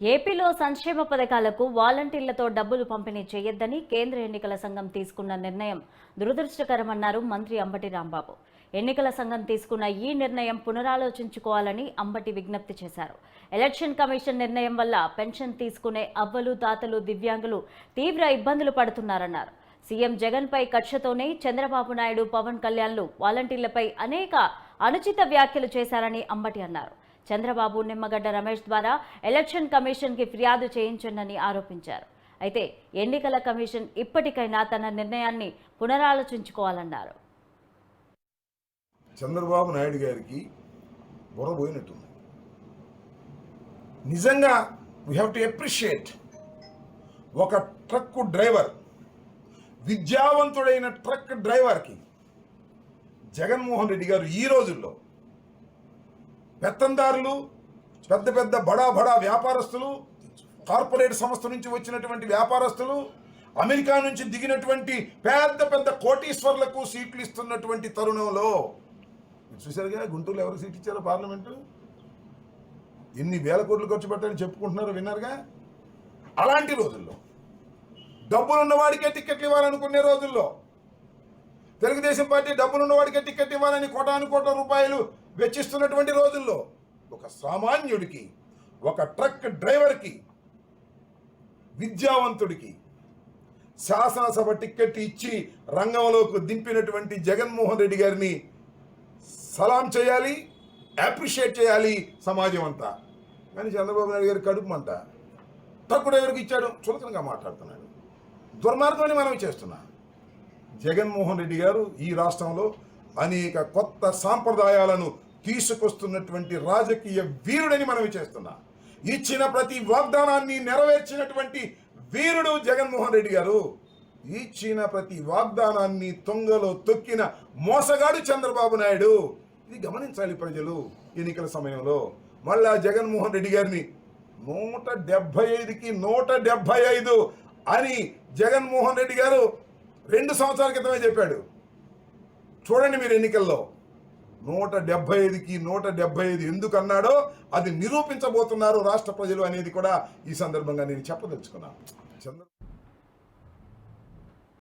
ఏపీలో సంక్షేమ పథకాలకు వాలంటీర్లతో డబ్బులు పంపిణీ చేయొద్దని కేంద్ర ఎన్నికల సంఘం తీసుకున్న నిర్ణయం దురదృష్టకరమన్నారు మంత్రి అంబటి రాంబాబు. ఎన్నికల సంఘం తీసుకున్న ఈ నిర్ణయం పునరాలోచించుకోవాలని అంబటి విజ్ఞప్తి చేశారు. ఎలక్షన్ కమిషన్ నిర్ణయం వల్ల పెన్షన్ తీసుకునే అవ్వలు, తాతలు, దివ్యాంగులు తీవ్ర ఇబ్బందులు పడుతున్నారన్నారు. సీఎం జగన్ పై కక్షతోనే చంద్రబాబు నాయుడు, పవన్ కళ్యాణ్లు వాలంటీర్లపై అనేక అనుచిత వ్యాఖ్యలు చేశారని అంబటి అన్నారు. చంద్రబాబు నిమ్మగడ్డ రమేష్ ద్వారా ఎలక్షన్ కమిషన్ కి ఫిర్యాదు చేయించండి ఆరోపించారు. అయితే ఎన్నికల కమిషన్ ఇప్పటికైనా తన నిర్ణయాన్ని పునరాలోచించుకోవాలన్నారు. చంద్రబాబు నాయుడు గారికి బుర్రపోయినట్టుంది. నిజంగా వీ హ్యావ్ టు అప్రిషియేట్ ఒక ట్రక్ డ్రైవర్, విద్యావంతుడైన ట్రక్ డ్రైవర్కి జగన్మోహన్ రెడ్డి గారు ఈ రోజుల్లో పెత్తందారులు, పెద్ద పెద్ద బడా వ్యాపారస్తులు, కార్పొరేట్ సంస్థ నుంచి వచ్చినటువంటి వ్యాపారస్తులు, అమెరికా నుంచి దిగినటువంటి పెద్ద పెద్ద కోటీశ్వర్లకు సీట్లు ఇస్తున్నటువంటి తరుణంలో చూసారుగా గుంటూరులో ఎవరు సీట్ ఇచ్చారో పార్లమెంటు, ఎన్ని వేల కోట్లు ఖర్చు పెట్టాలని చెప్పుకుంటున్నారో విన్నారుగా. అలాంటి రోజుల్లో డబ్బులున్నవాడికే టికెట్లు ఇవ్వాలనుకునే రోజుల్లో తెలుగుదేశం పార్టీ డబ్బులున్నవాడికే టికెట్ ఇవ్వాలని కోటాను రూపాయలు వెచ్చిస్తున్నటువంటి రోజుల్లో ఒక సామాన్యుడికి, ఒక ట్రక్ డ్రైవర్కి, విద్యావంతుడికి శాసనసభ టికెట్ ఇచ్చి రంగంలోకి దింపినటువంటి జగన్మోహన్ రెడ్డి గారిని సలాం చేయాలి, అప్రిషియేట్ చేయాలి సమాజం అంతా. కానీ చంద్రబాబు నాయుడు గారి కడుపుమంట ట్రక్ డ్రైవర్కి ఇచ్చాడు, చులకనగా మాట్లాడుతున్నాడు. దుర్మార్గాన్ని మనం చేస్తున్నా. జగన్మోహన్ రెడ్డి గారు ఈ రాష్ట్రంలో అనేక కొత్త సాంప్రదాయాలను తీసుకొస్తున్నటువంటి రాజకీయ వీరుడని మనం చేస్తున్నా. ఇచ్చిన ప్రతి వాగ్దానాన్ని నెరవేర్చినటువంటి వీరుడు జగన్మోహన్ రెడ్డి గారు. ఇచ్చిన ప్రతి వాగ్దానాన్ని తొంగలో తొక్కిన మోసగాడు చంద్రబాబు నాయుడు. ఇది గమనించాలి ప్రజలు. ఎన్నికల సమయంలో మళ్ళా జగన్మోహన్ రెడ్డి గారిని 175కి 175 అని జగన్మోహన్ రెడ్డి గారు 2 సంవత్సరాల క్రితమే చెప్పాడు. చూడండి మీరు ఎన్నికల్లో 175కి 175 ఎందుకు అన్నాడో అది నిరూపించబోతున్నారు రాష్ట్ర ప్రజలు అనేది కూడా ఈ సందర్భంగా నేను చెప్పదలుచుకున్నాను.